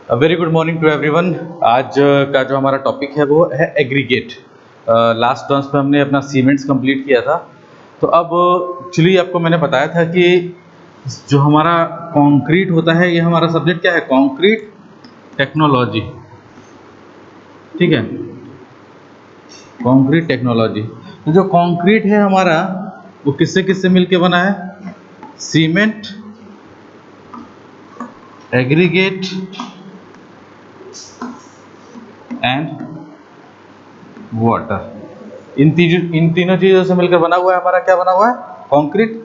Very good morning to everyone. आज का जो हमारा टॉपिक है वो है एग्रीगेट। लास्ट टर्म्स में हमने अपना सीमेंट्स कंप्लीट किया था। तो अब एक्चुअली आपको मैंने बताया था कि जो हमारा कंक्रीट होता है, ये हमारा सब्जेक्ट क्या है, कंक्रीट टेक्नोलॉजी। ठीक है, कंक्रीट टेक्नोलॉजी। तो जो कंक्रीट है हमारा, वो किससे किससे मिलके बना है? Cement, aggregate and water. इन तीनों चीजों से मिलकर बना हुआ है हमारा, क्या बना हुआ है? कंक्रीट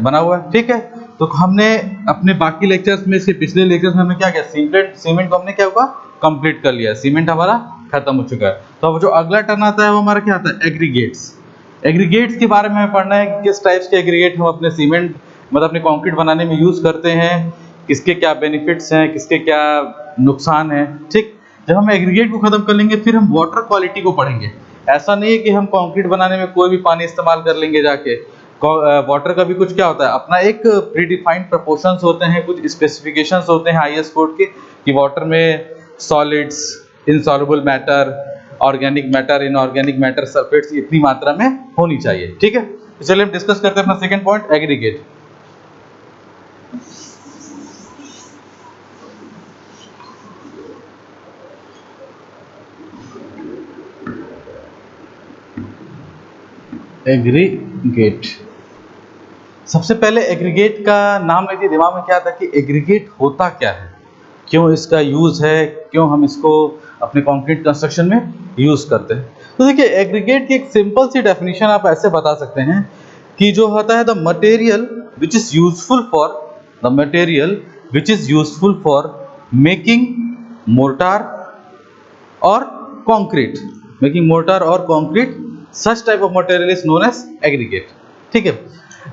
बना हुआ है। ठीक है, तो हमने अपने बाकी लेक्चर्स में, इसके पिछले लेक्चर्स में हमने क्या किया, सीमेंट को हमने क्या हुआ, कंप्लीट कर लिया। सीमेंट हमारा खत्म हो चुका है। तो अब जो अगला टर्न आता है वो हमारा क्या आता है? एग्रीगेट्स। एग्रीगेट्स के बारे में हमें पढ़ना है कि किस टाइप्स के एग्रीगेट हम अपने सीमेंट मतलब अपने कंक्रीट बनाने में यूज करते हैं, किसके क्या बेनिफिट्स हैं, किसके क्या नुकसान हैं। ठीक, जब हम एग्रीगेट को खत्म कर लेंगे फिर हम वाटर क्वालिटी को पढ़ेंगे। ऐसा नहीं है कि हम कंक्रीट बनाने में कोई भी पानी इस्तेमाल कर लेंगे जाके। वाटर का भी कुछ क्या होता है, अपना एक प्रीडिफाइंड प्रोपोर्शंस होते हैं, कुछ स्पेसिफिकेशंस होते हैं आईएस कोड के, कि वाटर में solids, insoluble matter, organic matter, inorganic matter, sulphates इतनी मात्रा में होनी चाहिए। ठीक है, तो चलिए हम डिस्कस करते हैं अपना सेकंड पॉइंट, एग्रीगेट। एग्रीगेट, सबसे पहले एग्रीगेट का नाम लेते दिमाग में क्या आता है कि एग्रीगेट होता क्या है, क्यों इसका यूज है, क्यों हम इसको अपने कंक्रीट कंस्ट्रक्शन में यूज करते हैं। तो देखिए, एग्रीगेट की एक सिंपल सी डेफिनेशन आप ऐसे बता सकते हैं कि जो होता है the material which is useful for making mortar और concrete, such type of material is known as aggregate. ठीक है,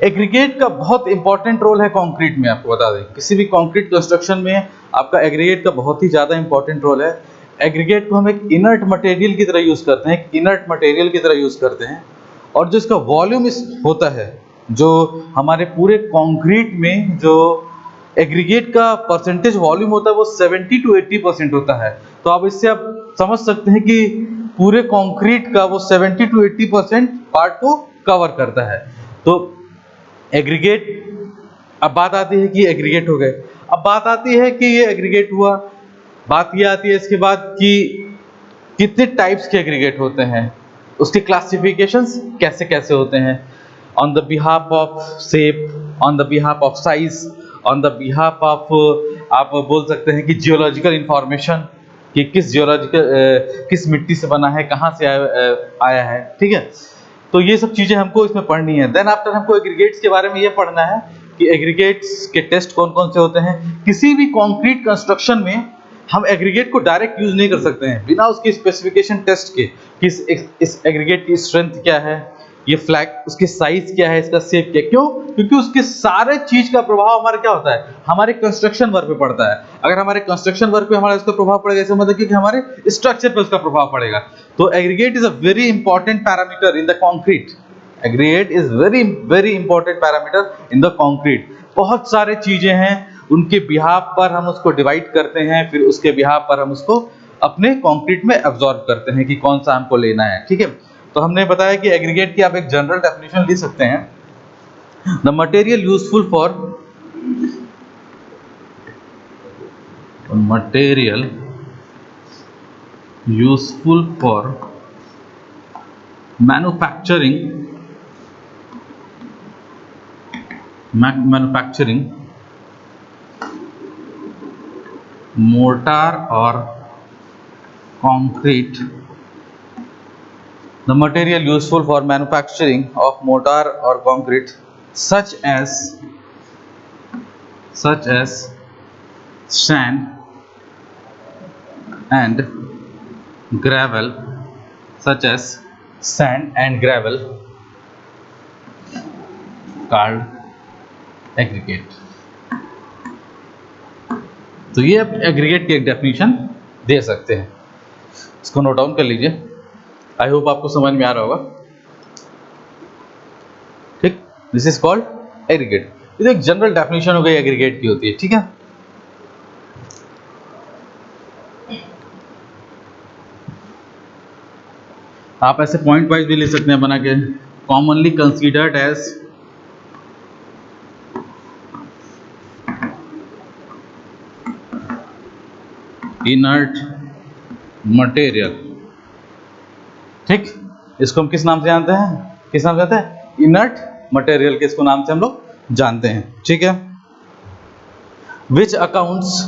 एग्रीगेट का बहुत इंपॉर्टेंट रोल है कंक्रीट में। आपको बता दें, किसी भी कंक्रीट कंस्ट्रक्शन में आपका एग्रीगेट का बहुत ही ज़्यादा इंपॉर्टेंट रोल है। एग्रीगेट को हम एक इनर्ट मटेरियल की तरह यूज़ करते हैं, और जो इसका वॉल्यूम होता है, जो हमारे पूरे कंक्रीट में जो एग्रीगेट का परसेंटेज वॉल्यूम होता है वो 70 to 80% होता है। तो अब इससे आप समझ सकते हैं कि पूरे कंक्रीट का वो 70 to 80% पार्ट को कवर करता है। तो एग्रीगेट, अब बात आती है कि एग्रीगेट हो गए। अब बात आती है कि ये एग्रीगेट हुआ, बात ये आती है इसके बाद कि कितने टाइप्स के एग्रीगेट होते हैं, उसके क्लासिफिकेशंस कैसे कैसे होते हैं, on the behalf of shape, on the behalf of size, on the behalf of, आप बोल सकते हैं कि जियोलॉजिकल इंफॉर्मेशन, कि किस मिट्टी से बना है, कहाँ से आया है। ठीक है, तो ये सब चीजें हमको इसमें पढ़नी है। देन आफ्टर हमको एग्रीगेट्स के बारे में ये पढ़ना है कि एग्रीगेट्स के टेस्ट कौन कौन से होते हैं। किसी भी कंक्रीट कंस्ट्रक्शन में हम एग्रीगेट को डायरेक्ट यूज नहीं कर सकते हैं बिना उसकी स्पेसिफिकेशन टेस्ट के, कि इस एग्रीगेट की स्ट्रेंथ क्या है, ये फ्लैग, उसकी साइज क्या है, इसका शेप क्या है। क्यों? क्योंकि उसके सारे चीज का प्रभाव हमारे क्या होता है, हमारे कंस्ट्रक्शन वर्क पे पड़ता है। अगर हमारे कंस्ट्रक्शन वर्क पे हमारा इसका प्रभाव पड़ेगा, इसका मतलब कि हमारे स्ट्रक्चर पे उसका प्रभाव पड़ेगा। तो aggregate is a very important parameter in the concrete. Aggregate is very very important parameter in the concrete. बहुत सारे चीजें हैं, उनके बिहाफ पर हम उसको डिवाइड करते हैं, फिर उसके बिहाफ पर हम उसको अपने कंक्रीट में एब्जॉर्ब करते हैं कि कौन सा हमको लेना है। ठीक है, तो हमने बताया कि एग्रीगेट की आप एक जनरल डेफिनेशन लिख सकते हैं, the material useful for manufacturing mortar और concrete, the material useful for manufacturing of mortar or concrete such as sand and gravel, called aggregate। तो ये आप एग्रीगेट की एक डेफिनेशन दे सकते हैं, इसको नोट डाउन कर लीजिए। आई होप आपको समझ में आ रहा होगा। ठीक, दिस इज कॉल्ड एग्रीगेट। ये एक जनरल डेफिनेशन हो गई एग्रीगेट की होती है। ठीक है, आप ऐसे पॉइंट वाइज भी ले सकते हैं बना के, commonly considered as inert material. ठीक, इसको हम किस नाम से जानते हैं, किस नाम से जानते हैं, इनर्ट मटेरियल के इसको नाम से हम लोग जानते हैं। ठीक है, which accounts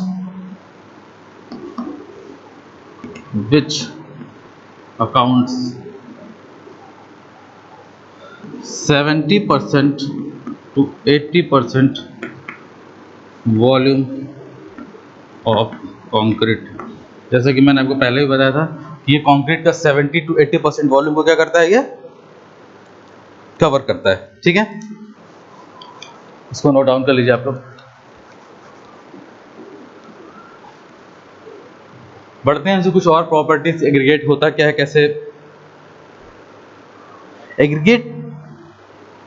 70% to 80% volume of concrete. जैसे कि मैंने आपको पहले भी बताया था कि ये कंक्रीट का 70 to 80% वॉल्यूम को क्या करता है, ये कवर करता है। ठीक है, इसको नोट डाउन कर लीजिए आप लोग। बढ़ते हैं कुछ और प्रॉपर्टीज, एग्रीगेट होता क्या है, कैसे एग्रीगेट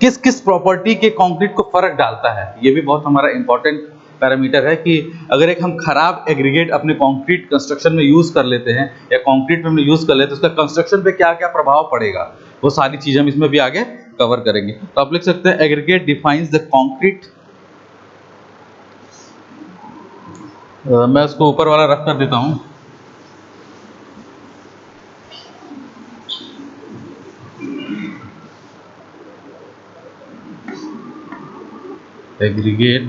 किस किस प्रॉपर्टी के कंक्रीट को फर्क डालता है, ये भी बहुत हमारा इंपॉर्टेंट पैरामीटर है कि अगर एक हम खराब एग्रीगेट अपने कंक्रीट कंस्ट्रक्शन में यूज कर लेते हैं या कंक्रीट में हम यूज कर लेते हैं तो उसका कंस्ट्रक्शन पे क्या क्या प्रभाव पड़ेगा, वो सारी चीजें हम इसमें भी आगे कवर करेंगे। तो आप लिख सकते हैं एग्रीगेट डिफाइंस द कंक्रीट, मैं उसको ऊपर वाला रख कर देता हूं, aggregate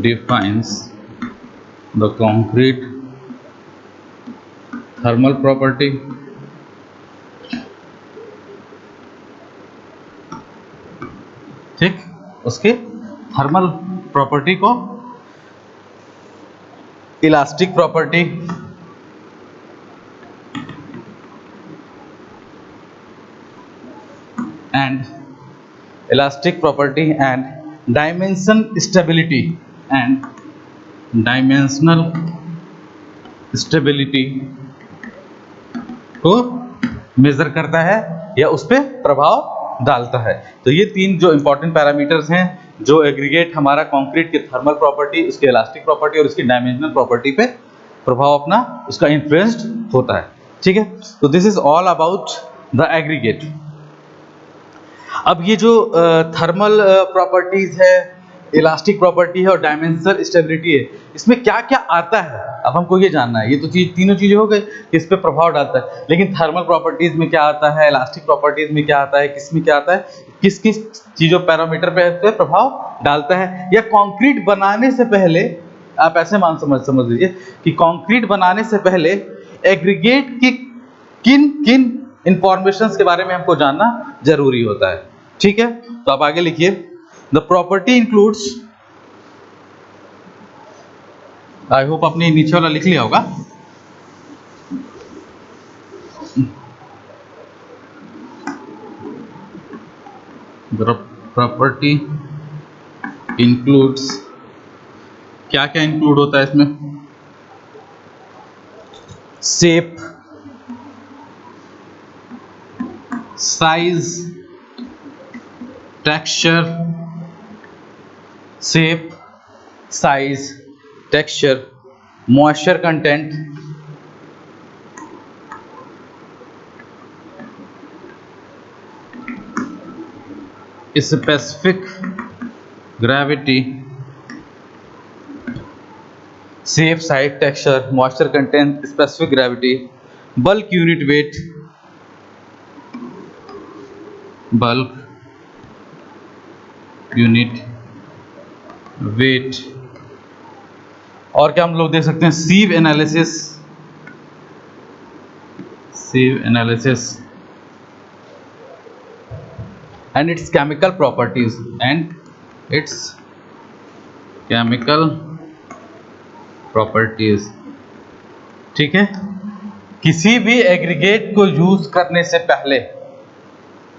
defines the concrete thermal property, ठीक, उसके थर्मल प्रॉपर्टी को, elastic property and elastic property and dimension stability and dimensional stability को मेजर करता है या उस पर प्रभाव डालता है। तो ये तीन जो इंपॉर्टेंट पैरामीटर्स हैं जो एग्रीगेट हमारा कंक्रीट के थर्मल प्रॉपर्टी, उसके इलास्टिक प्रॉपर्टी और उसकी डायमेंशनल प्रॉपर्टी पे प्रभाव अपना उसका इन्फ्लुएंस्ड होता है। ठीक है, तो this is all about the aggregate. अब ये जो थर्मल प्रॉपर्टीज है, इलास्टिक प्रॉपर्टी है और डायमेंशनल स्टेबिलिटी है, इसमें क्या क्या आता है अब हमको ये जानना है। ये तो तीनों चीजें हो गई कि इस पे प्रभाव डालता है, लेकिन थर्मल प्रॉपर्टीज में क्या आता है, इलास्टिक प्रॉपर्टीज में क्या आता है, किस में क्या आता है, किस किस चीजों पैरामीटर पे प्रभाव डालता है। या कंक्रीट बनाने से पहले आप ऐसे समझ लीजिए कि कंक्रीट बनाने से पहले एग्रीगेट की किन किन इंफॉर्मेशन के बारे में हमको जानना जरूरी होता है। ठीक है, तो आप आगे लिखिए, the property includes, I hope आपने नीचे वाला लिख लिया होगा, द प्रॉपर्टी इंक्लूड्स, क्या क्या इंक्लूड होता है इसमें, shape, size, texture, shape, size, texture, moisture content, specific gravity, shape, size, texture, moisture content, specific gravity, bulk unit weight, bulk unit weight, और क्या हम लोग देख सकते हैं, sieve analysis, sieve analysis and its chemical properties, and its chemical properties. ठीक है, किसी भी एग्रीगेट को यूज करने से पहले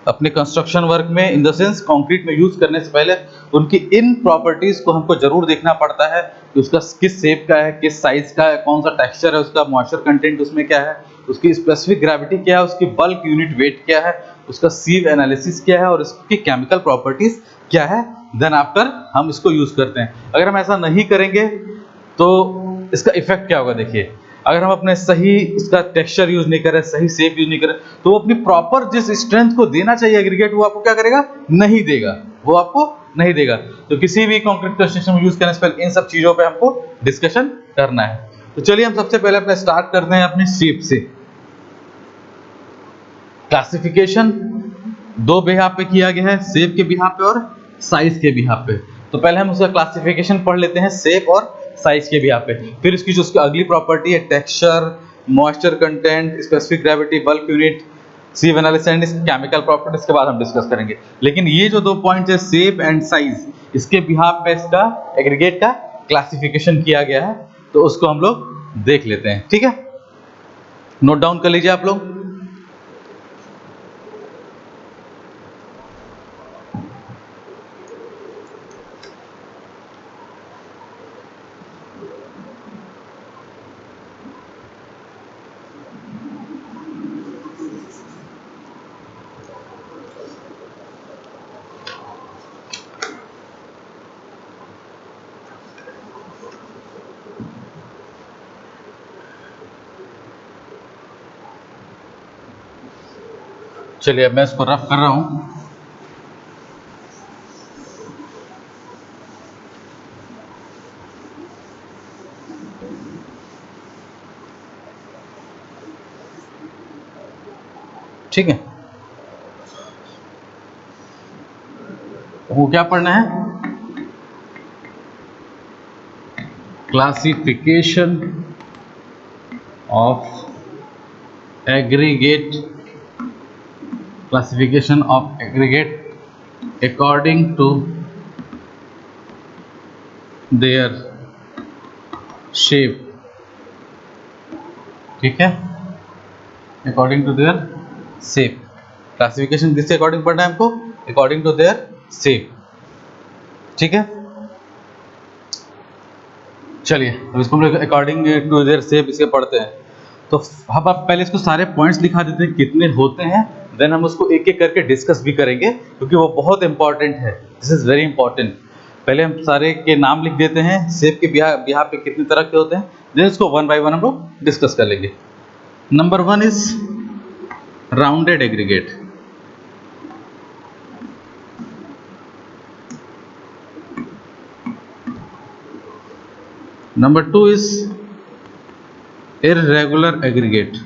अपने कंस्ट्रक्शन वर्क में, इन द सेंस कंक्रीट में यूज करने से पहले उनकी इन प्रॉपर्टीज को हमको जरूर देखना पड़ता है कि उसका किस शेप का है, किस साइज का है, कौन सा टेक्सचर है, उसका मॉइस्चर कंटेंट उसमें क्या है, उसकी स्पेसिफिक ग्रेविटी क्या है, उसकी बल्क यूनिट वेट क्या है, उसका सीव एनालिसिस क्या है और इसकी केमिकल प्रॉपर्टीज क्या है। देन आफ्टर हम इसको यूज करते हैं। अगर हम ऐसा नहीं करेंगे तो इसका इफेक्ट क्या होगा, देखिए अगर हम अपने सही इसका टेक्सचर यूज नहीं करें, सही शेप यूज नहीं करें, तो वो अपनी प्रॉपर जिस स्ट्रेंथ को देना चाहिए एग्रीगेट, वो आपको क्या करेगा, नहीं देगा, वो आपको नहीं देगा। तो किसी भी कंक्रीट कंस्ट्रक्शन में यूज करने से पहले इन सब चीजों पे हमको डिस्कशन करना है। तो चलिए हम सबसे पहले अपने स्टार्ट करते हैं अपने शेप से। क्लासिफिकेशन दो बिहाफ पे किया गया है, शेप के बिहाफ पे और साइज के बिहाफ पे। तो पहले हम उसका क्लासिफिकेशन पढ़ लेते हैं शेप और साइज के बिहाफ पे, फिर इसकी जो उसकी अगली प्रॉपर्टी है texture, moisture content, specific gravity, bulk unit, sieve analysis and chemical properties के बाद हम डिस्कस करेंगे। लेकिन ये जो 2 पॉइंट्स है शेप एंड साइज, इसके बिहाफ पे इसका एग्रीगेट का क्लासिफिकेशन किया गया है, तो उसको हम लोग देख लेते हैं। ठीक है, नोट डाउन कर लीजिए आप लोग। चलिए अब मैं इसको रफ कर रहा हूं। ठीक है, वो क्या पढ़ना है, classification of aggregate, classification of aggregate according to their shape. ठीक है, according to their shape, classification किसके अकॉर्डिंग पढ़ना है हमको, अकॉर्डिंग टू देयर शेप। ठीक है, चलिए अब इसको हम लोग अकॉर्डिंग टू देयर शेप इसके पढ़ते हैं। तो हम आप पहले इसको सारे पॉइंट्स लिखा देते हैं कितने होते हैं, देन हम उसको एक एक करके डिस्कस भी करेंगे, क्योंकि वो बहुत इंपॉर्टेंट है, दिस इज वेरी इंपॉर्टेंट। पहले हम सारे के नाम लिख देते हैं, शेप के बिहार पे कितने तरह के होते हैं, देन इसको वन बाय वन हम लोग डिस्कस कर लेंगे। Number 1 is rounded aggregate. Number 2 is irregular aggregate.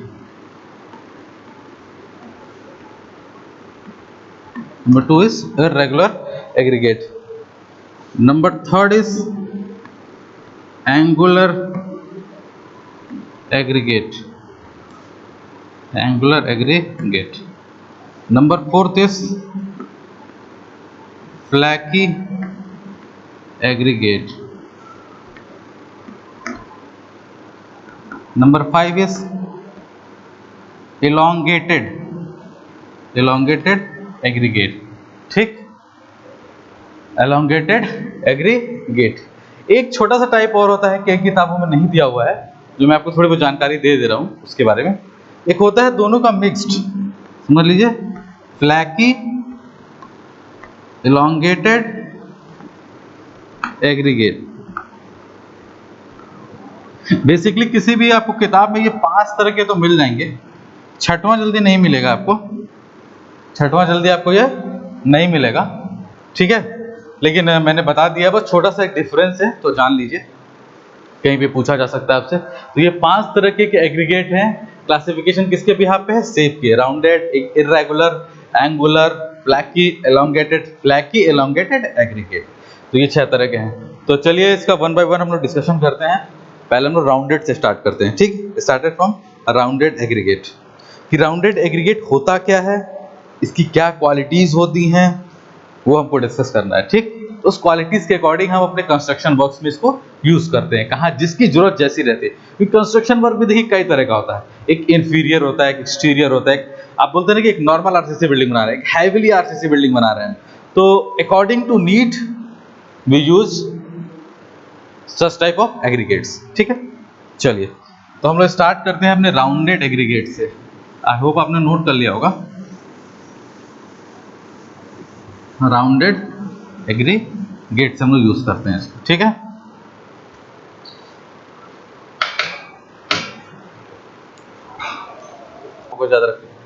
Number 2 is irregular aggregate. Number 3 is angular aggregate. Angular aggregate. Number 4 is flaky aggregate. Number 5 is elongated aggregate. ठीक, elongated aggregate। एक छोटा सा type और होता है, कई किताबों में नहीं दिया हुआ है, जो मैं आपको थोड़ी बहुत जानकारी दे रहा हूँ उसके बारे में। एक होता है दोनों का मिक्स्ड, समझ लीजिए, फ्लैकी elongated aggregate। बेसिकली किसी भी आपको किताब में ये 5 तरह के तो मिल जाएंगे, छठवां जल्दी नहीं मिलेगा आपको, छठवां जल्दी आपको ये नहीं मिलेगा। ठीक है, लेकिन मैंने बता दिया, बस छोटा सा एक डिफरेंस है तो जान लीजिए, कहीं भी पूछा जा सकता है आपसे। तो ये 5 तरह के एग्रीगेट हैं। क्लासिफिकेशन किसके बिहाफ पे है, शेप के, rounded, irregular, angular, flaky elongated aggregate. तो ये 6 तरह के हैं। तो चलिए इसका वन बाय वन हम लोग डिस्कशन करते हैं। पहले हम लोग राउंडेड से स्टार्ट करते हैं। ठीक, स्टार्टेड फ्रॉम राउंडेड एग्रीगेट। कि राउंडेड एग्रीगेट होता क्या है, इसकी क्या क्वालिटीज होती हैं, वो हमको डिस्कस करना है। ठीक, तो उस क्वालिटीज के अकॉर्डिंग हम अपने कंस्ट्रक्शन वर्क्स में इसको यूज करते हैं, कहाँ जिसकी जरूरत जैसी रहती है। क्योंकि कंस्ट्रक्शन वर्क भी देखिए कई तरह का होता है, एक इंफीरियर होता है, एक एक्सटीरियर होता है, आप बोलते हैं ना कि एक नॉर्मल आरसीसी बिल्डिंग बना रहे हैं, एक हैवीली आरसीसी बिल्डिंग बना रहे हैं। तो according to need we use such type of aggregates. ठीक है, चलिए तो हम लोग स्टार्ट करते हैं अपने राउंडेड एग्रीगेट से। आई होप आपने नोट कर लिया होगा, राउंडेड एग्रीगेट से हम लोग यूज करते हैं इसको। ठीक है, बहुत ज़्यादा रखते हैं।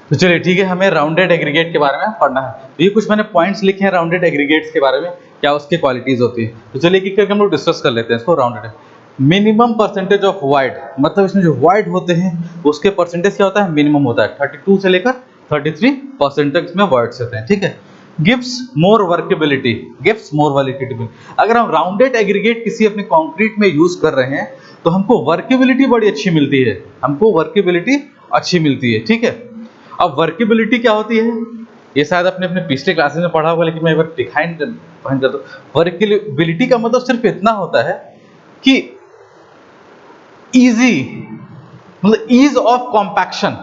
तो चलिए ठीक है, हमें राउंडेड एग्रीगेट के बारे में पढ़ना है। तो ये कुछ मैंने पॉइंट्स लिखे हैं राउंडेड एग्रीगेट्स के बारे में, क्या उसकी क्वालिटीज़ होती है। तो चलिए एक करके हम लोग डिस्कस कर लेते हैं इसको। Rounded minimum percentage of wide, मतलब इसमें जो वाइड होते हैं उसके परसेंटेज क्या होता है, मिनिमम होता है। 32 से लेकर 33% तक इसमें वर्ड्स होते हैं, ठीक है। गिव्स मोर वर्केबिलिटी, गिव्स मोर वर्केबिलिटी। अगर हम राउंडेड एग्रीगेट किसी अपने कंक्रीट में यूज कर रहे हैं तो हमको वर्केबिलिटी बड़ी अच्छी मिलती है, हमको वर्केबिलिटी अच्छी मिलती है, ठीक है। अब वर्केबिलिटी क्या होती है, ये शायद अपने अपने पिछले क्लासेस में पढ़ा होगा, लेकिन मैं एक बार डिफाइन कर दूं। वर्केबिलिटी का मतलब सिर्फ इतना होता है कि इजी, मतलब ईज ऑफ कॉम्पैक्शन,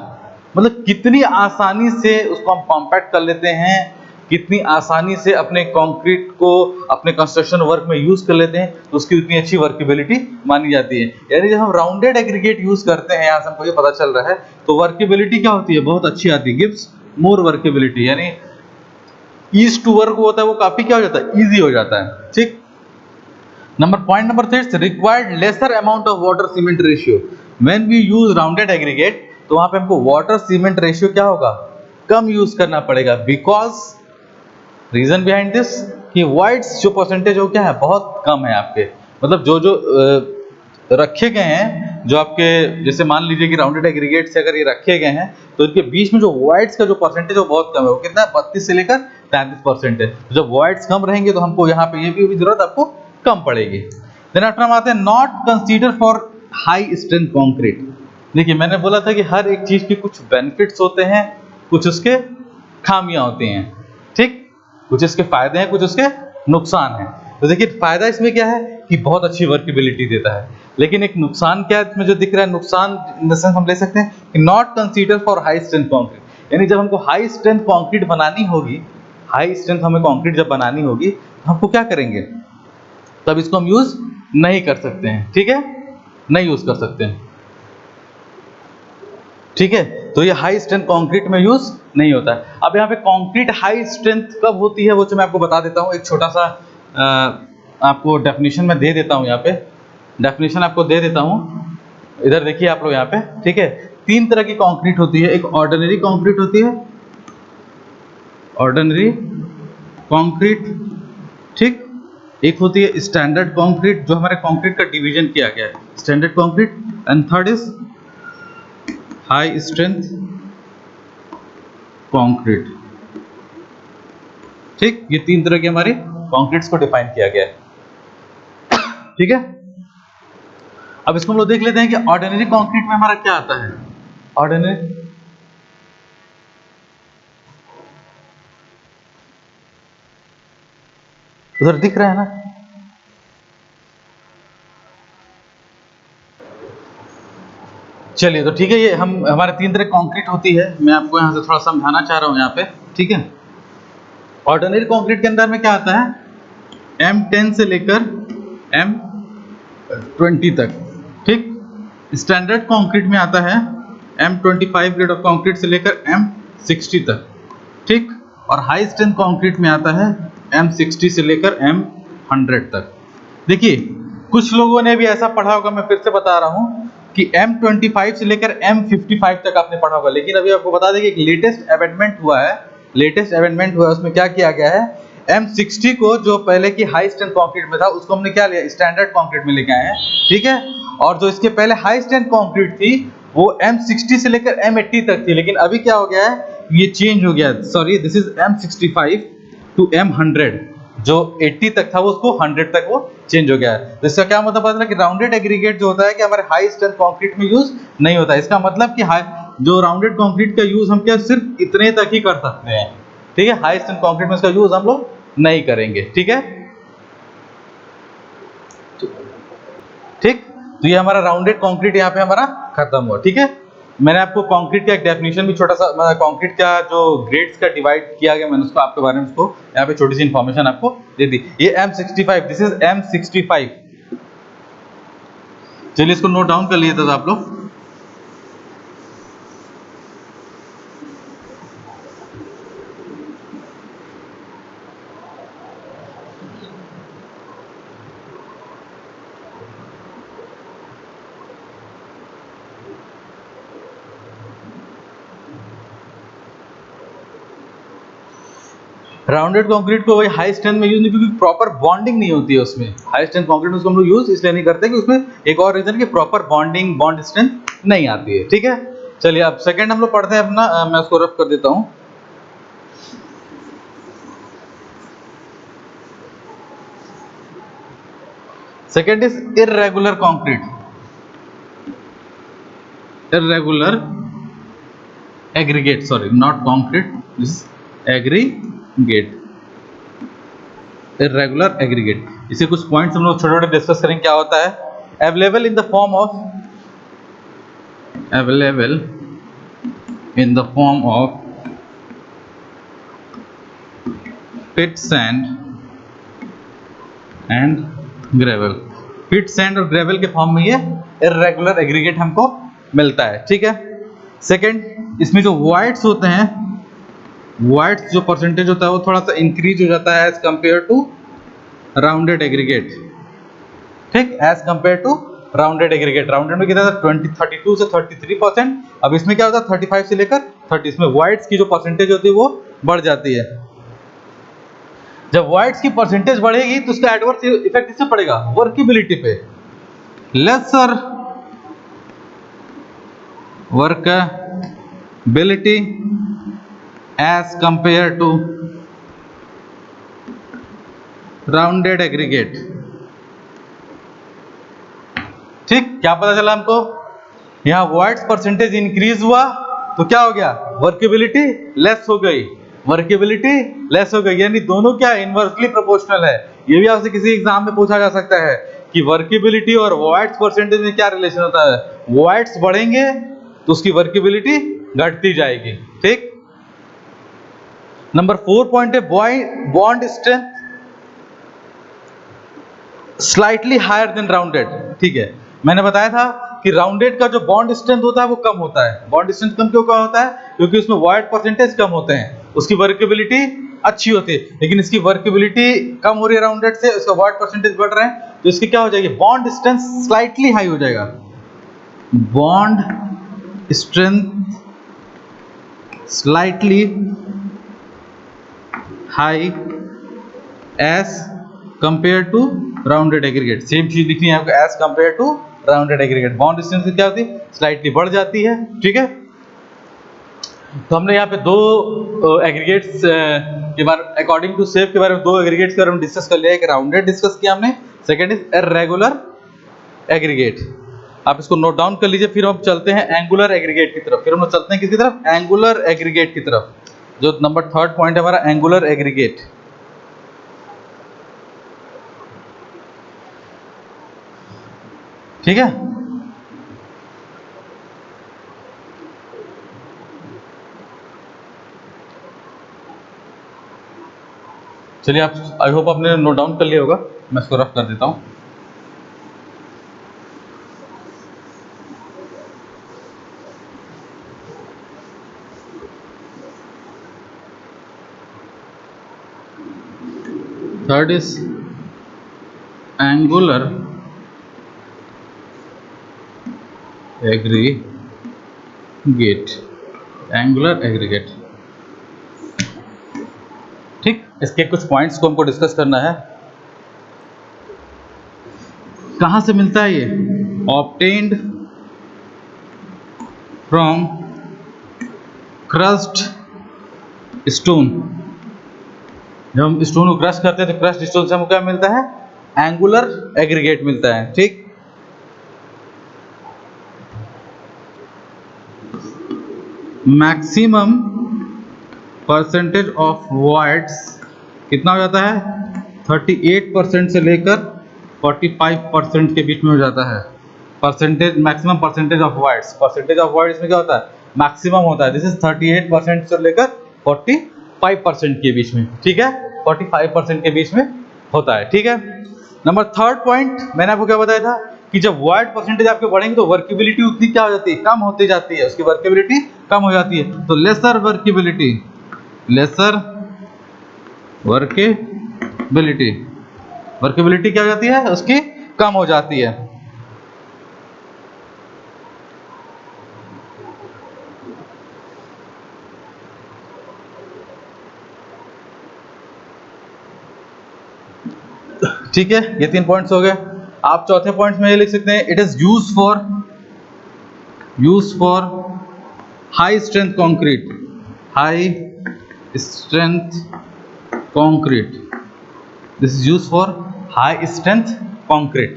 मतलब कितनी आसानी से उसको हम कॉम्पैक्ट कर लेते हैं, कितनी आसानी से अपने कंक्रीट को अपने कंस्ट्रक्शन वर्क में यूज कर लेते हैं, तो उसकी उतनी अच्छी वर्केबिलिटी मानी जाती है। यानी जब हम राउंडेड एग्रीगेट यूज करते हैं, यहाँ से हमको ये पता चल रहा है, तो वर्केबिलिटी क्या होती है, बहुत अच्छी आती है। गिव्स मोर वर्केबिलिटी, यानी ईज टू वर्क होता है वो काफी क्या हो जाता है, ईजी हो जाता है, ठीक। Point number 6, required lesser amount of water cement ratio when we use rounded aggregate. तो वहां पे हमको वाटर सीमेंट रेशियो क्या होगा, कम यूज करना पड़ेगा। बिकॉज रीजन बिहाइंड दिस कि वाइड्स जो परसेंटेज हो क्या है, बहुत कम है आपके, मतलब जो रखे गए हैं, जो आपके जैसे मान लीजिए कि राउंडेड एग्रीगेट से अगर ये रखे गए हैं तो इनके बीच में जो वाइड्स का जो परसेंटेज है वो बहुत कम है। वो कितना है, 32 से लेकर 33% है। तो जब वाइड्स कम रहेंगे तो हमको यहाँ पे ये भी जरूरत आपको कम पड़ेगी। देन आफ्टर हम आते हैं not consider for high strength concrete. देखिए मैंने बोला था कि हर एक चीज के कुछ बेनिफिट्स होते हैं, कुछ उसके खामियां होती हैं, ठीक। कुछ इसके फायदे हैं, कुछ उसके नुकसान हैं। तो देखिए फायदा इसमें क्या है कि बहुत अच्छी वर्केबिलिटी देता है, लेकिन एक नुकसान क्या है इसमें जो दिख रहा है, नुकसान इन द सेंस हम ले सकते हैं कि not consider for high strength concrete. यानी जब हमको हाई स्ट्रेंथ कंक्रीट बनानी होगी, हाई स्ट्रेंथ हमें कंक्रीट जब बनानी होगी तो हमको क्या करेंगे, तब इसको हम यूज नहीं कर सकते हैं, ठीक है, नहीं यूज कर सकते हैं, ठीक है। तो ये हाई स्ट्रेंथ कंक्रीट में यूज नहीं होता है। अब यहाँ पे कंक्रीट हाई स्ट्रेंथ कब होती है वो तो मैं आपको बता देता हूँ। एक छोटा सा आपको डेफिनेशन में दे देता हूँ, यहाँ पे डेफिनेशन आपको दे देता हूँ, इधर देखिए आप लोग यहाँ पे, ठीक है। 3 तरह की कंक्रीट होती है, एक ऑर्डिनरी कंक्रीट होती है, ऑर्डिनरी कंक्रीट, ठीक। एक होती है स्टैंडर्ड कंक्रीट, जो हमारे कंक्रीट का डिवीजन किया गया है, standard concrete. And third is high strength concrete, ठीक। ये 3 तरह के हमारे कंक्रीट्स को डिफाइन किया गया है, ठीक है। अब इसको हम लोग देख लेते हैं कि ऑर्डिनरी कंक्रीट में हमारा क्या आता है। ऑर्डिनरी उधर दिख रहा है ना, चलिए तो ठीक है। ये हम हमारे 3 तरह कंक्रीट होती है, मैं आपको यहाँ से थोड़ा समझाना चाह रहा हूँ यहाँ पे, ठीक है। ऑर्डिनरी कंक्रीट के अंदर में क्या आता है, M10 से लेकर M20 तक, ठीक। स्टैंडर्ड कंक्रीट में आता है M25 ग्रेड ऑफ कंक्रीट से लेकर M60 तक, ठीक। और हाई स्ट्रेंथ कंक्रीट में आता है M60 से लेकर M100 तक। देखिए कुछ लोगों ने भी ऐसा पढ़ा होगा, मैं फिर से बता रहा हूँ कि M25 से लेकर M55 तक आपने पढ़ा होगा, लेकिन अभी आपको बता दें कि एक लेटेस्ट अमेंडमेंट हुआ है, लेटेस्ट अमेंडमेंट हुआ है, उसमें क्या किया गया है, M60 को जो पहले की हाई स्ट्रेंथ कंक्रीट में था उसको हमने क्या लिया, स्टैंडर्ड कंक्रीट में लेके आए हैं, ठीक है। और जो इसके पहले हाई स्ट्रेंथ कंक्रीट थी वो M60 से लेकर M80 तक थी, लेकिन अभी क्या हो गया है, ये चेंज हो गया, sorry this is M65 to M100, जो 80 तक था वो उसको 100 तक वो चेंज हो गया है। तो इसका क्या मतलब पता है कि राउंडेड एग्रीगेट जो होता है कि हमारे हाई स्ट्रेंथ कंक्रीट में यूज नहीं होता है। इसका मतलब कि हाई जो राउंडेड कंक्रीट का यूज हम क्या सिर्फ इतने तक ही कर सकते हैं, ठीक है। हाई स्ट्रेंथ कंक्रीट में इसका यूज हम लोग नहीं करेंगे, ठीक है, ठीक। तो ये हमारा राउंडेड कंक्रीट यहाँ पे हमारा खत्म हुआ, ठीक है। मैंने आपको कंक्रीट का एक डेफिनेशन भी छोटा सा, कंक्रीट का जो ग्रेड्स का डिवाइड किया गया मैंने उसको आपके बारे में उसको यहाँ पे छोटी सी इंफॉर्मेशन आपको दे दी। ये M65, दिस इज M65, चलिए इसको नोट डाउन कर लिए थे आप लोग। राउंडेड कंक्रीट को वही हाई स्ट्रेंथ में यूज नहीं, क्योंकि प्रॉपर बॉन्डिंग नहीं होती है उसमें। हाई स्ट्रेंथ कंक्रीट उसको हम लोग यूज इसलिए नहीं करते कि उसमें एक और रीजन कि प्रॉपर बॉन्ड स्ट्रेंथ नहीं आती है। ठीक है, चलिए अब सेकंड हम लोग पढ़ते हैं अपना, मैं उसको रफ कर देता हूँ। Second is irregular concrete, irregular aggregate, sorry not concrete, this is aggregate, irregular aggregate। इसे कुछ पॉइंट्स हम लोग छोटे छोटे डिस्कस करेंगे क्या होता है। Available in the form of, available in the form of pit sand and gravel, pit sand और ग्रेवल के फॉर्म में ये इर्रेगुलर एग्रीगेट हमको मिलता है। ठीक है, सेकंड इसमें जो वाइट्स होते हैं, वाइट्स जो परसेंटेज होता है वो थोड़ा सा इंक्रीज हो जाता है as compare to rounded aggregate. ठीक, as compare to rounded aggregate, rounded में कितना था 32 से 33%, अब इसमें क्या होता है 35 से लेकर 30, इसमें वाइट्स की जो परसेंटेज होती है वो बढ़ जाती है। जब वाइट्स की परसेंटेज बढ़ेगी तो उसका एडवर्स इफेक्ट किससे पड़ेगा, वर्केबिलिटी पे। Lesser workability as compare to rounded aggregate. ठीक, क्या पता चला हमको, यहाँ वाइट्स परसेंटेज इंक्रीज हुआ तो क्या हो गया, वर्केबिलिटी लेस हो गई, वर्केबिलिटी लेस हो गई, यानी दोनों क्या इनवर्सली प्रोपोर्शनल है। ये भी आपसे किसी एग्जाम में पूछा जा सकता है कि वर्केबिलिटी और वाइट्स परसेंटेज में क्या रिलेशन होता है, वाइट्स बढ़ेंगे तो उसकी वर्केबिलिटी घटती जाएगी। ठीक, नंबर 4 पॉइंट है bond strength slightly higher than rounded. ठीक है, मैंने बताया था कि राउंडेड का जो बॉन्ड स्ट्रेंथ होता है वो कम होता है। बॉन्ड स्ट्रेंथ कम क्यों कम होता है, क्योंकि उसमें वाइड परसेंटेज कम होते हैं, उसकी वर्केबिलिटी अच्छी होती है, लेकिन इसकी वर्केबिलिटी कम हो रही है राउंडेड से, उसका वाइड परसेंटेज बढ़ रहा है, तो इसकी क्या हो जाएगी, बॉन्ड स्ट्रेंथ स्लाइटली हाई हो जाएगा, bond strength slightly high as compare to rounded aggregate. Same चीज लिखनी है आपको, as compare to rounded aggregate, bond strength क्या होती है, स्लाइटली बढ़ जाती है। ठीक है, तो हमने यहाँ पे दो एग्रीगेट्स के बारे, अकॉर्डिंग टू शेप के बारे में दो एग्रीगेट्स के बारे में डिस्कस कर लिया, एक राउंडेड डिस्कस किया हमने, सेकंड इज इर्रेगुलर एग्रीगेट। आप इसको नोट डाउन कर लीजिए, फिर हम चलते हैं एंगुलर एग्रीगेट की तरफ, फिर हम लोग चलते हैं किसकी तरफ, एंगुलर एग्रीगेट की तरफ, जो नंबर 3rd पॉइंट है हमारा एंगुलर एग्रीगेट। ठीक है, चलिए आप, आई होप आपने नोट डाउन कर लिया होगा, मैं इसको रफ कर देता हूं। Third is angular aggregate, angular aggregate. ठीक, इसके कुछ पॉइंट्स को हमको डिस्कस करना है। कहां से मिलता है ये, ऑब्टेन्ड फ्रॉम क्रस्ट स्टोन। जब हम स्टोन को क्रश करते हैं तो क्रस्ट स्टोन से हमको क्या मिलता है, एंगुलर एग्रीगेट मिलता है। ठीक, मैक्सिमम परसेंटेज ऑफ वाइट्स कितना हो जाता है, 38% से लेकर 45% के बीच में हो जाता है। Percentage, maximum percentage of whites, percentage of whites में क्या होता है, मैक्सिमम होता है, दिस इज 38% से लेकर 45% के बीच में। ठीक है, 45% के बीच में होता है। ठीक है, नंबर 3rd पॉइंट मैंने आपको क्या बताया था कि जब वाइड परसेंटेज आपके बढ़ेंगे तो वर्केबिलिटी उतनी क्या हो जाती है, कम होती जाती है, उसकी वर्केबिलिटी कम हो जाती है। तो lesser workability, lesser workability, workability क्या हो जाती है, उसकी कम हो जाती है। ठीक है, ये 3 पॉइंट्स हो गए। आप चौथे पॉइंट में ये लिख सकते हैं, it is use for high strength concrete, high strength concrete, this is use for high strength concrete.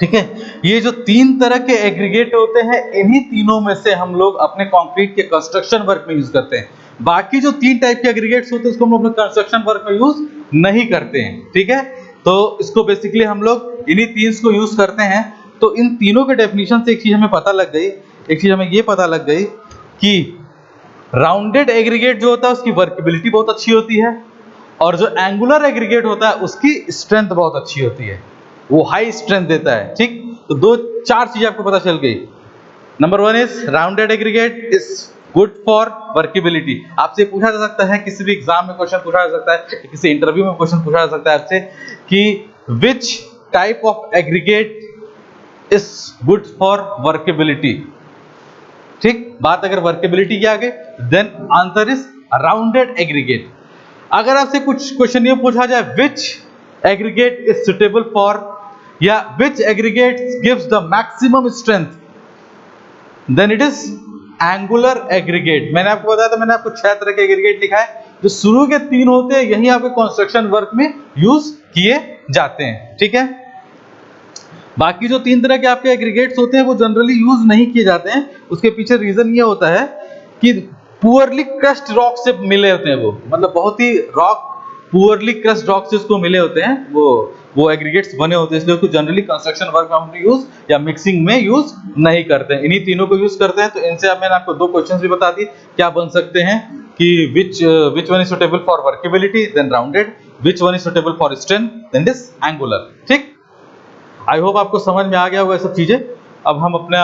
ठीक है, ये जो 3 तरह के एग्रीगेट होते हैं, इन्हीं तीनों में से हम लोग अपने कंक्रीट के कंस्ट्रक्शन वर्क में यूज करते हैं। बाकी जो 3 टाइप के एग्रीगेट्स होते हैं उसको हम लोग अपने कंस्ट्रक्शन वर्क में यूज नहीं करते हैं। ठीक है, तो इसको बेसिकली हम लोग इन्हीं 3 को यूज करते हैं। तो इन तीनों के डेफिनेशन से एक चीज हमें पता लग गई, एक चीज हमें ये पता लग गई कि राउंडेड एग्रीगेट जो होता है उसकी वर्केबिलिटी बहुत अच्छी होती है, और जो एंगुलर एग्रीगेट होता है उसकी स्ट्रेंथ बहुत अच्छी होती है, वो हाई स्ट्रेंथ देता है। ठीक, तो 4 चीजें आपको पता चल गई। Number 1 is rounded aggregate is good for workability. आपसे पूछा जा सकता है, किसी भी एग्जाम में क्वेश्चन पूछा जा सकता है, किसी इंटरव्यू में क्वेश्चन पूछा जा सकता है आपसे कि which type of aggregate is good for workability. ठीक, बात अगर वर्केबिलिटी की आ गई, then answer is rounded aggregate. अगर आपसे कुछ क्वेश्चन ये पूछा जाए, which aggregate is suitable for, या which aggregate gives the maximum strength, then it is angular aggregate. मैंने आपको बताया था, मैंने आपको 6 तरह के एग्रीगेट लिखा है। जो शुरू के 3 होते हैं यही आपके कंस्ट्रक्शन वर्क में यूज किए जाते हैं। ठीक है, बाकी जो 3 तरह के आपके एग्रीगेट्स होते हैं वो जनरली यूज नहीं किए जाते हैं। उसके पीछे रीजन ये होता है कि पुअरली क्रस्ट रॉक से मिले होते हैं, वो मतलब बहुत ही रॉक पुअरली क्रस्ट रॉक से उसको मिले होते हैं, वो एग्रीगेट्स बने होते हैं, इसलिए उसको जनरली कंस्ट्रक्शन वर्क में हम यूज या मिक्सिंग में यूज नहीं करते हैं। इन्हीं तीनों को यूज करते हैं। तो इनसे अब मैंने आपको 2 क्वेश्चंस भी बता दिए, क्या बन सकते हैं कि which one is suitable for workability, then rounded, which one is suitable for strength, then this angular. ठीक, आई होप आपको समझ में आ गया होगा सब चीजें। अब हम अपना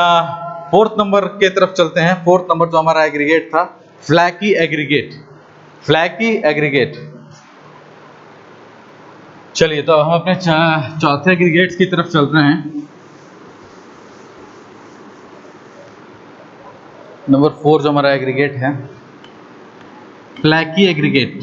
4th नंबर के तरफ चलते हैं। 4th नंबर जो हमारा एग्रीगेट था, फ्लैकी एग्रीगेट। फ्लैकी एग्रीगेट, चलिए तो हम अपने चौथे एग्रीगेट्स की तरफ चल रहे हैं। नंबर 4 जो हमारा एग्रीगेट है, फ्लैकी एग्रीगेट।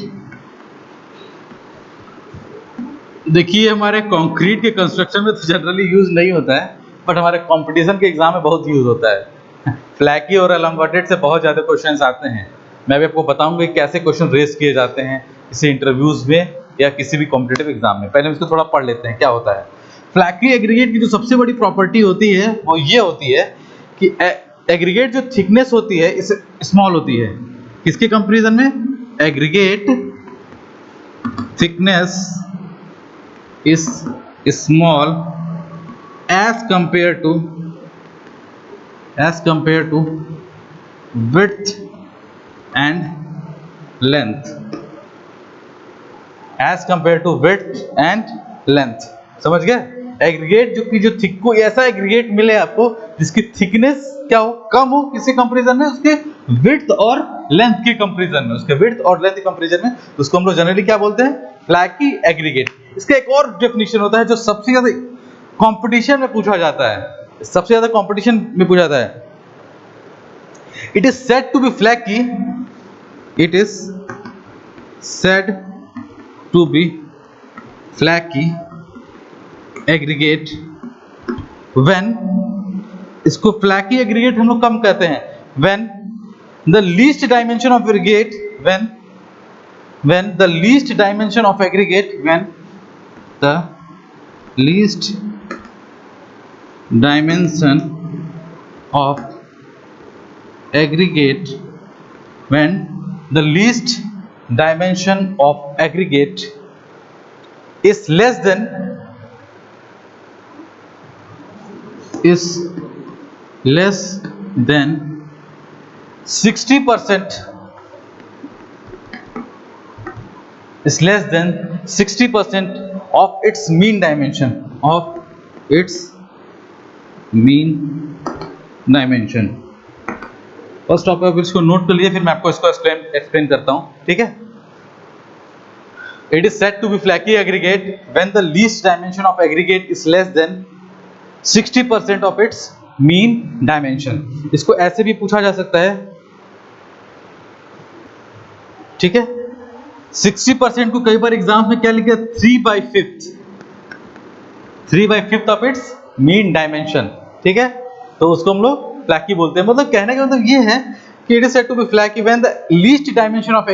देखिए, हमारे कंक्रीट के कंस्ट्रक्शन में तो जनरली यूज नहीं होता है, बट हमारे कंपटीशन के एग्जाम में बहुत यूज होता है। फ्लैकी और एलंगेटेड से बहुत ज़्यादा क्वेश्चंस आते हैं। मैं भी आपको बताऊंगा कि कैसे क्वेश्चन रेस किए जाते हैं किसी इंटरव्यूज में या किसी भी कॉम्पिटिटिव एग्जाम में। पहले हम इसको थोड़ा पढ़ लेते हैं क्या होता है। फ्लैकी एग्रीगेट की जो सबसे बड़ी प्रॉपर्टी होती है वो ये होती है कि एग्रीगेट जो थिकनेस होती है इस स्मॉल होती है। किसके कंपेरिजन में? Aggregate thickness is small as compared to width and length, as compared to width and length। समझ गए? एग्रीगेट जो थिक को ऐसा एग्रीगेट मिले आपको जिसकी थिकनेस क्या हो, कम हो, किसी कंपैरिजन में उसके विड्थ और लेंथ के कंपैरिजन में, उसके विड्थ और लेंथ के कंपैरिजन में, उसको हम लोग जनरली क्या बोलते हैं? Flaky aggregate. इसका एक और डेफिनेशन होता है जो सबसे ज्यादा कंपटीशन में पूछा जाता है, सबसे ज्यादा कंपटीशन में पूछा जाता है। It is said to be flaky, it is said to be flaky aggregate when, इसको फ्लैकी एग्रीगेट हम लोग कम कहते हैं, when the least dimension of aggregate, when the least dimension of aggregate, when the least dimension of aggregate, when the least dimension of aggregate is less than 60%, is less than 60% of its mean dimension, first topic इसको note कर लिए, फिर मैं आपको इसको explain करता हूं। ठीक है, it is said to be flaky aggregate when the least dimension of aggregate is less than 60% of its mean dimension. इसको ऐसे भी पूछा जा सकता है। ठीक है, 60% को कई बार एग्जाम में क्या लिखा है, 3/5 ऑफ इट्स मीन डायमेंशन, ठीक है। तो उसको हम लोग फ्लैकी बोलते हैं। मतलब कहने का मतलब ये है कि it is said to be flaky when the least dimension of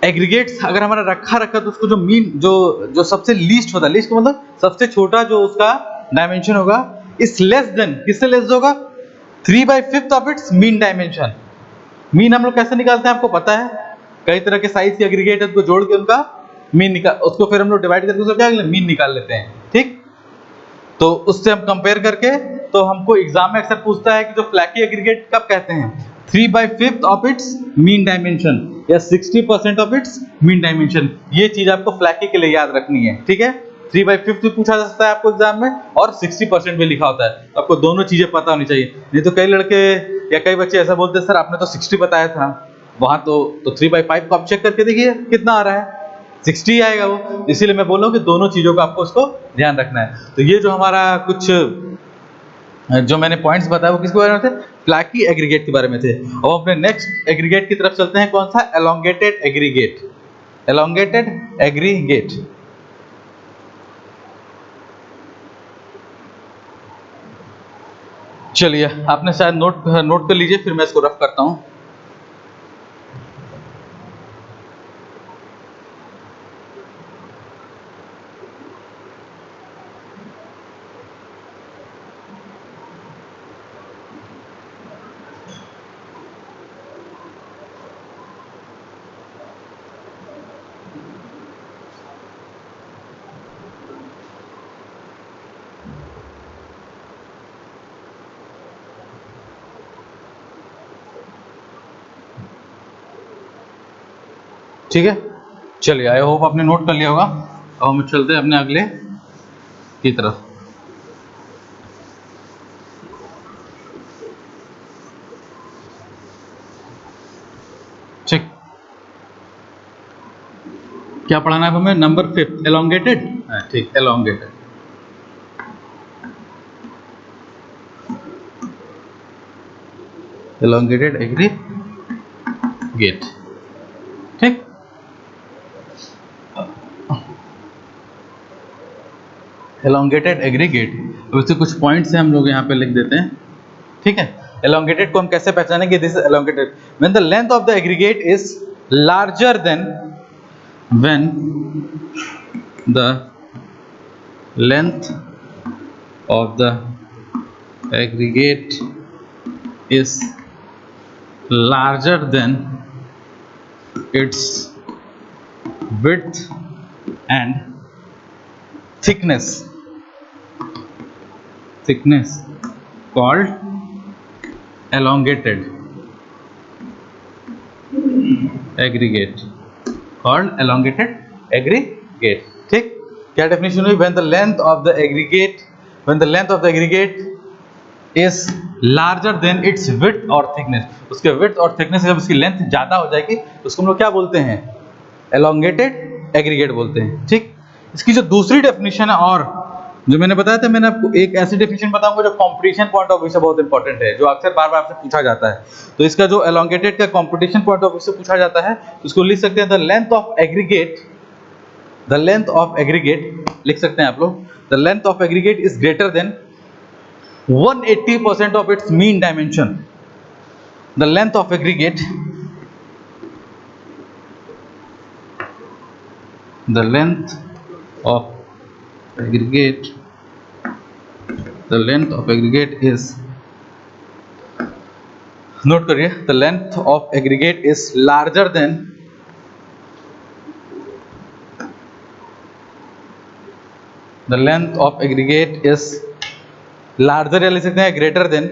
aggregates अगर हमारा रखा तो उसको जो मीन जो सबसे लीस्ट होता है, लीस्ट का मतलब सबसे छोटा जो उसका डायमेंशन होगा, इस लेस देन, किससे लेस होगा, 3/5 of its mean dimension. Mean हम लोग कैसे निकालते हैं आपको पता है, कई तरह के साइज के एग्रीगेट है, उसको जोड़ के उनका मीन निकाल, उसको फिर हम लोग डिवाइड करके उसको क्या मीन निकाल लेते हैं, ठीक। तो उससे हम कंपेयर करके, तो हमको एग्जाम में अक्सर पूछता है कि जो फ्लैकी एग्रीगेट कब कहते हैं, 3/5 ऑफ इट्स मीन डायमेंशन या 60% ऑफ इट्स मीन डायमेंशन। ये चीज आपको फ्लैकी के लिए याद रखनी है, ठीक है। 3/5 भी पूछा जा सकता है आपको एग्जाम में, और 60% भी लिखा होता है। आपको दोनों चीजें पता होनी चाहिए, नहीं तो कई लड़के या कई बच्चे ऐसा बोलते हैं, सर आपने तो 60 बताया था वहां, तो 3/5 को आप चेक करके देखिए कितना आ रहा है, 60 आएगा वो। इसीलिए मैं बोल रहा हूँ कि दोनों चीजों का आपको उसको ध्यान रखना है। तो ये जो हमारा कुछ जो मैंने पॉइंट्स बताया वो किसके बारे में थे, फ्लैकी एग्रीगेट के बारे में थे। अब अपने नेक्स्ट एग्रीगेट की तरफ चलते हैं, कौन सा, एलोंगेटेड एग्रीगेट। एलोंगेटेड एग्रीगेट, चलिए आपने शायद नोट कर लीजिए, फिर मैं इसको रफ करता हूं। ठीक है, चलिए आई होप आपने नोट कर लिया होगा। अब हम चलते हैं अपने अगले की तरफ। ठीक, क्या पढ़ाना है हमें, नंबर 5 एलोंगेटेड, ठीक, एलोंगेटेड। एलोंगेटेड एग्रीगेट, ठीक। एलोंगेटेड एग्रीगेट, उससे कुछ पॉइंट्स हैं हम लोग यहाँ पे लिख देते हैं, ठीक है। एलोंगेटेड को हम कैसे पहचानेंगे, this is elongated when the length of the aggregate is larger than, when the length of the aggregate is larger than its width and thickness called elongated aggregate, ठीक। क्या डेफिनेशन हुई, when the length of the aggregate is larger than its width और thickness, उसके width और thickness जब उसकी length ज्यादा हो जाएगी तो उसको हम लोग क्या बोलते हैं, elongated aggregate बोलते हैं, ठीक। इसकी जो दूसरी डेफिनेशन है, और जो मैंने बताया था, मैंने आपको एक ऐसी डेफिनेशन बताऊंगा जो कंपटीशन पॉइंट ऑफ व्यू से बहुत इंपॉर्टेंट है, जो अक्सर बार बार आपसे पूछा जाता है। तो इसका जो elongated का कंपटीशन पॉइंट ऑफ व्यू से पूछा जाता है, तो उसको लिख सकते हैं द लेंथ ऑफ एग्रीगेट लिख सकते हैं आप लोग, the length of aggregate is greater then 180% of its mean dimension. The length of aggregate is, note करिए, the length of aggregate is larger than larger या लिख सकते हैं greater than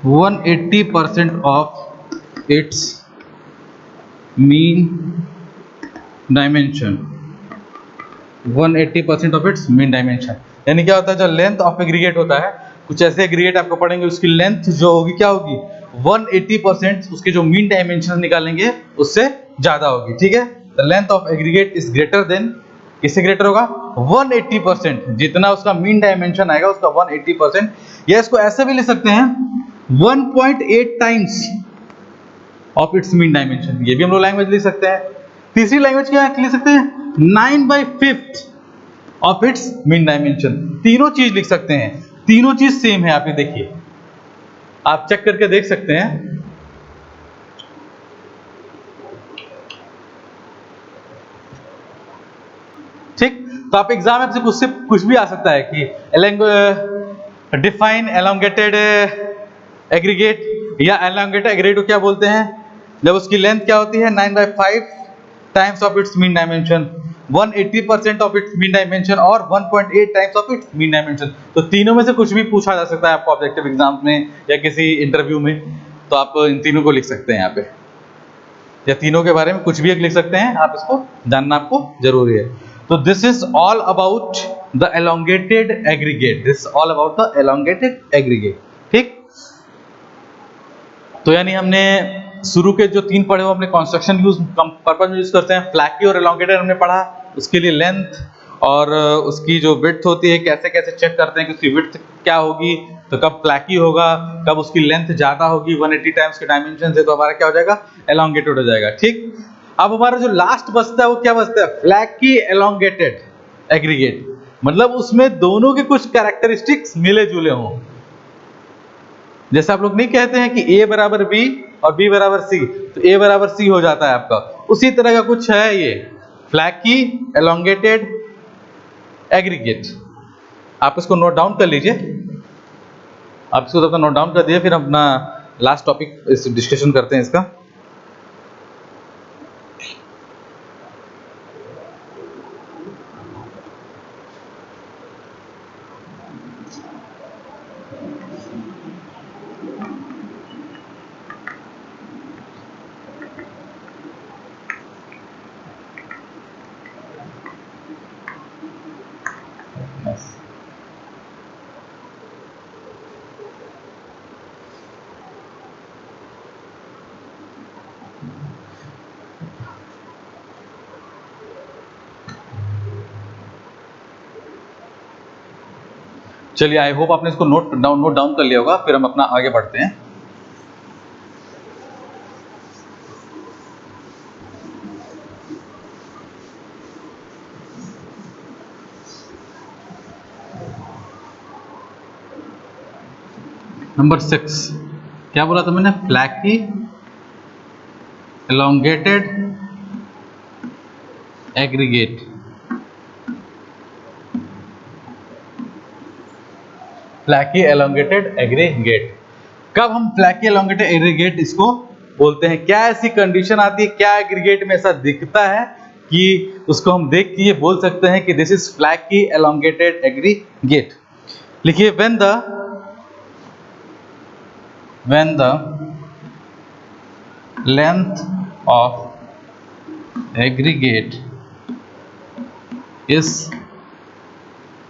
180% of its mean dimension. 180% of its mean dimension यानी क्या होता है, जो लेंथ ऑफ एग्रीगेट होता है, कुछ ऐसे एग्रीगेट आपको पढ़ेंगे उसकी लेंथ जो होगी क्या होगी, 180% उसके जो मीन डायमेंशन निकालेंगे उससे ज्यादा होगी, ठीक है। The length of aggregate is greater then, किससे ग्रेटर होगा, 180%, जितना उसका मीन डायमेंशन आएगा उसका 180%। या इसको ऐसे भी लिख सकते हैं 1.8 times of its mean dimension. ये भी हम लोग लैंग्वेज लिख सकते हैं। तीसरी लैंग्वेज क्या लिख सकते हैं? 9/5 ऑफ इट्स मीन डायमेंशन। तीनों चीज लिख सकते हैं, तीनों चीज सेम है। आप ये देखिए, आप चेक करके देख सकते हैं। ठीक, तो आप एग्जाम में आपसे कुछ भी आ सकता है कि डिफाइन एलोंगेटेड एग्रीगेट, या एलोंगेटेड एग्रीगेट को क्या बोलते हैं जब उसकी लेंथ क्या होती है 9/5 times of its mean dimension, 180% of its mean dimension और 1.8 times of its mean dimension. तो तीनों में से कुछ भी पूछा जा सकता है आपको ऑब्जेक्टिव एग्जाम में या किसी इंटरव्यू में, तो आप इन तीनों को लिख सकते हैं यहाँ पे, या तीनों के बारे में कुछ भी लिख सकते हैं। आप इसको जानना आपको जरूरी है। तो this is all about the elongated aggregate, this all about the elongated aggregate. ठीक, तो यानी हमने शुरू के जो 3 पढ़े वो अपने कंस्ट्रक्शन यूज पर्पज में यूज करते हैं। फ्लैकी और एलोंगेटेड हमने पढ़ा, उसके लिए लेंथ और उसकी जो विड्थ होती है कैसे कैसे चेक करते हैं कि उसकी विड्थ क्या होगी, तो कब फ्लैकी होगा, कब उसकी लेंथ ज्यादा होगी 180 टाइम्स के डायमेंशन से, तो हमारा क्या हो जाएगा, एलोंगेटेड हो जाएगा। ठीक, अब हमारा जो लास्ट बचता है वो क्या बचता है, फ्लैकी एलोंगेटेड एग्रीगेट, मतलब उसमें दोनों के कुछ कैरेक्टरिस्टिक्स मिले जुले हों। जैसे आप लोग नहीं कहते हैं कि A बराबर B और B बराबर C, तो A बराबर C हो जाता है आपका, उसी तरह का कुछ है ये फ्लैकी एलोंगेटेड एग्रीगेट। आप इसको नोट डाउन कर लीजिए, आप इसको तब तक नोट डाउन कर दीजिए, फिर अपना लास्ट टॉपिक इस डिस्कशन करते हैं इसका। चलिए, आई होप आपने इसको नोट डाउन कर लिया होगा, फिर हम अपना आगे बढ़ते हैं। नंबर 6 क्या बोला था मैंने, flaky elongated aggregate. Flaky elongated aggregate, कब हम फ्लैकी एलोंगेटेड एग्रीगेट इसको बोलते हैं, क्या ऐसी कंडीशन आती है, क्या एग्रीगेट में ऐसा दिखता है कि उसको हम देख के ये बोल सकते हैं कि this is flaky elongated aggregate. लिखिए, when the length of aggregate is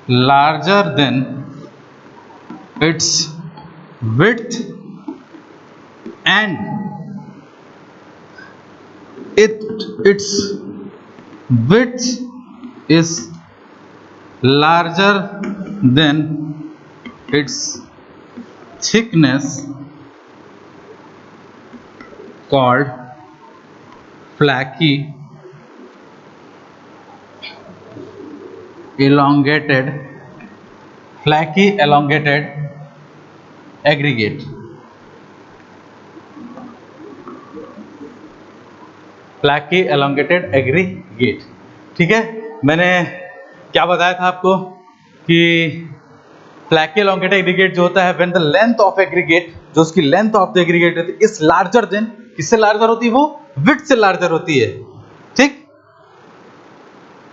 larger than its width and its width is larger than its thickness called flaky elongated aggregate. Flaky elongated aggregate, ठीक है। मैंने क्या बताया था आपको कि फ्लैकी एलोंगेटेड एग्रीगेट जो होता है, when the length of aggregate, जो उसकी लेंथ ऑफ द एग्रीगेट होती है, इज लार्जर देन, किससे लार्जर होती है वो, विड्थ से लार्जर होती है। ठीक,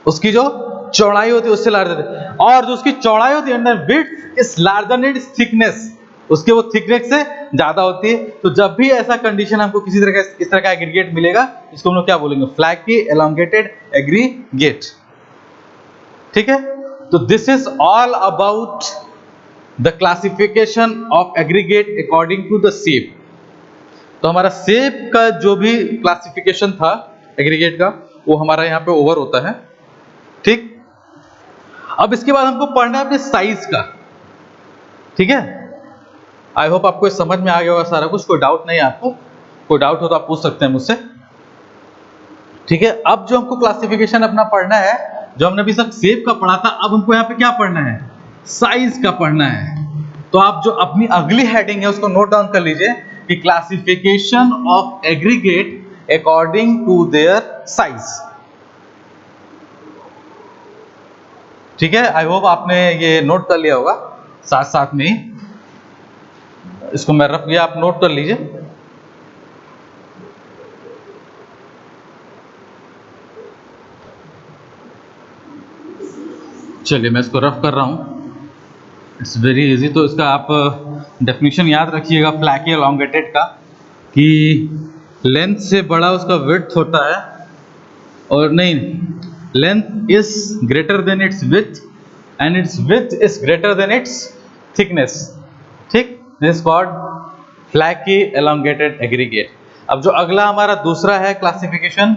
उसकी जो चौड़ाई होती है उससे लार्जर, और जो उसकी चौड़ाई होती है width is larger than its thickness, उसके वो थिकनेस से ज्यादा होती है। तो जब भी ऐसा कंडीशन हमको किसी तरह का इस तरह का एग्रीगेट मिलेगा, इसको हम लोग क्या बोलेंगे, फ्लैकी एलोंगेटेड एग्रीगेट। ठीक है, तो this is all about the classification of aggregate according to the shape. तो हमारा शेप का जो भी क्लासिफिकेशन था एग्रीगेट का, वो हमारा यहाँ पे ओवर होता है। ठीक, अब इसके बाद हमको पढ़ना है अपने साइज का। ठीक है, आई होप आपको ये समझ में आ गया होगा सारा कुछ, कोई डाउट नहीं है आपको, कोई डाउट हो तो आप पूछ सकते हैं मुझसे। ठीक है, अब जो हमको क्लासिफिकेशन अपना पढ़ना है, जो हमने अभी तक शेप का पढ़ा था, अब हमको यहाँ पे क्या पढ़ना है, साइज का पढ़ना है। तो आप जो अपनी अगली हेडिंग है उसको नोट डाउन कर लीजिए कि classification of aggregate according to their size. ठीक है, आई होप आपने ये नोट कर लिया होगा, साथ साथ में ही इसको मैं रख दिया, आप नोट कर लीजिए। चलिए मैं इसको रफ कर रहा हूँ, इट्स वेरी इजी। तो इसका आप डेफिनेशन याद रखिएगा फ्लैकी एलोंगेटेड का, कि लेंथ से बड़ा उसका विड्थ होता है, और नहीं, length is greater than its width and its width is greater than its thickness. ठीक, this is called flaky elongated aggregate. अब जो अगला हमारा दूसरा है classification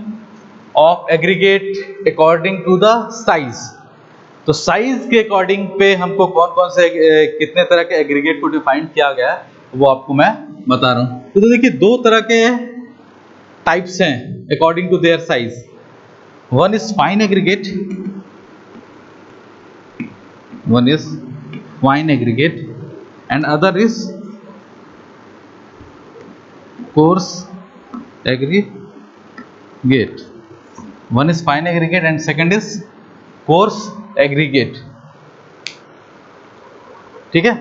of aggregate according to the size. तो साइज के अकॉर्डिंग पे हमको कौन कौन से कितने तरह के एग्रीगेट को डिफाइन किया गया है वो आपको मैं बता रहा हूँ। तो देखिए दो तरह के टाइप्स हैं according to their size. One is fine aggregate, one is fine aggregate and other is coarse aggregate. One is fine aggregate and second is coarse aggregate. ठीक है,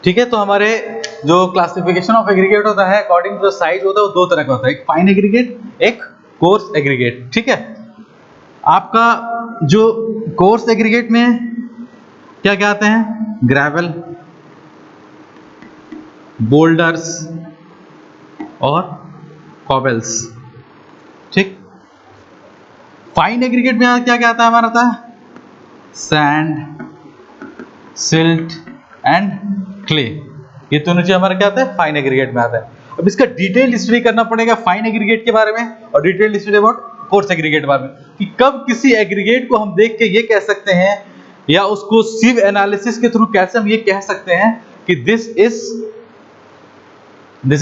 ठीक है। तो हमारे जो क्लासिफिकेशन ऑफ एग्रीगेट होता है अकॉर्डिंग टू द साइज होता है वो दो तरह का होता है, एक फाइन एग्रीगेट, एक कोर्स एग्रीगेट। ठीक है, आपका जो कोर्स एग्रीगेट में क्या क्या आते हैं, ग्रेवल, बोल्डर्स और कॉबल्स। ठीक, फाइन एग्रीगेट में क्या क्या आता है हमारा, आता है सैंड, सिल्ट एंड क्ले। ये दोनों चीज हमारा क्या आता है, फाइन एग्रीगेट में आता है। अब इसका डिटेल स्टडी करना पड़ेगा फाइन एग्रीगेट के बारे में और detail study about coarse aggregate के बारे में, कि कब किसी एग्रीगेट को हम देख के ये कह सकते हैं या उसको सिव एनालिसिस के थ्रू कैसे हम ये कह सकते हैं कि this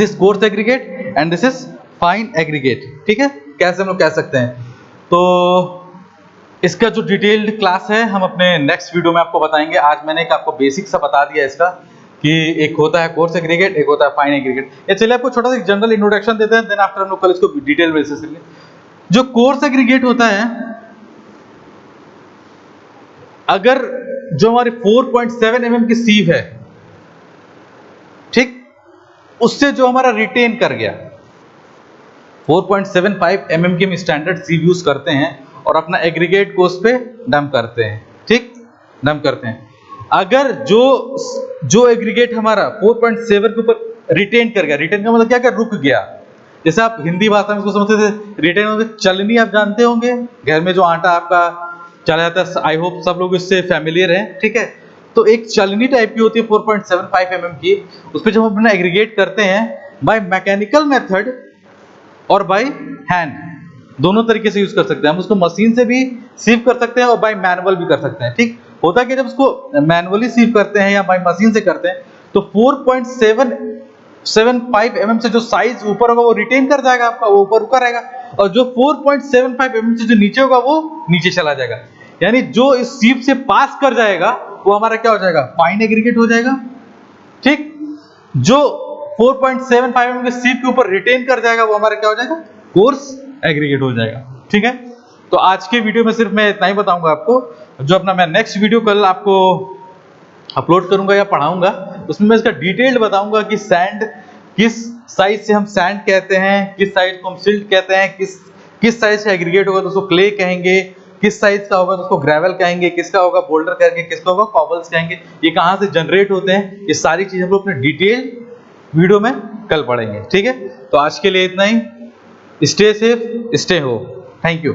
is coarse aggregate and this is fine aggregate. ठीक है, कैसे हम लोग कह सकते हैं। तो इसका जो डिटेल्ड क्लास है हम अपने नेक्स्ट वीडियो में आपको बताएंगे। आज मैंने एक आपको बेसिक सा बता दिया इसका, कि एक होता है कोर्स एग्रीगेट, एक होता है फाइन एग्रीगेट। ये चलिए आपको छोटा सा जनरल इंट्रोडक्शन देते हैं, देन आफ्टर हम लोग कल इसको डिटेल बेसिस में। जो कोर्स एग्रीगेट होता है, अगर जो हमारे 4.7 mm की सीव है, ठीक, उससे जो हमारा रिटेन कर गया 4.75 mm की हम स्टैंडर्ड सीव यूज करते हैं और अपना एग्रीगेट को उस पे डंप करते हैं। ठीक, डंप करते हैं। अगर जो एग्रीगेट हमारा 4.7 के ऊपर रिटेन कर गया, रिटेन का मतलब क्या, रुक गया। जैसे आप हिंदी भाषा में इसको समझते थे, रिटेन मतलब चलनी, आप जानते होंगे घर में जो आटा आपका चला जाता है, आई होप सब लोग इससे फैमिलियर हैं। ठीक है, तो एक चलनी टाइप की होती है 4.75 mm की, उस पर जब हम अपना एग्रीगेट करते हैं बाय मैकेनिकल मेथड और बाय हैंड, दोनों तरीके से यूज कर सकते हैं। हम उसको मशीन से भी सीव कर सकते हैं और बाय मैनुअल भी कर सकते हैं। ठीक, होता है कि जब उसको मैनुअली सीव करते हैं या बाय मशीन से करते हैं तो 4.75 mm से जो साइज ऊपर होगा वो रिटेन कर जाएगा आपका, वो ऊपर रुका रहेगा, और जो 4.75 mm से जो नीचे होगा वो नीचे चला जाएगा। यानी जो इस सीव से पास कर जाएगा वो हमारा क्या हो जाएगा, फाइन एग्रीगेट हो जाएगा। ठीक, जो 4.75 mm के सीव के ऊपर रिटेन कर जाएगा वो हमारा क्या हो जाएगा, कोर्स एग्रीगेट हो जाएगा। ठीक है, तो आज के वीडियो में सिर्फ मैं इतना ही बताऊंगा आपको। जो अपना मैं नेक्स्ट वीडियो कल आपको अपलोड करूंगा या पढ़ाऊंगा, उसमें मैं इसका डिटेल्ड बताऊंगा कि सैंड किस साइज से हम सैंड कहते हैं, किस साइज को हम सिल्ट कहते हैं, किस साइज का एग्रीगेट होगा तो उसको क्ले कहेंगे, किस साइज का होगा तो उसको ग्रेवल कहेंगे, किसका होगा बोल्डर कहेंगे, किसका होगा कॉबल्स कहेंगे, ये कहाँ से जनरेट होते हैं, ये सारी चीजें हम लोग अपने डिटेल वीडियो में कल पढ़ेंगे। ठीक है, तो आज के लिए इतना ही। Stay safe, stay home. Thank you.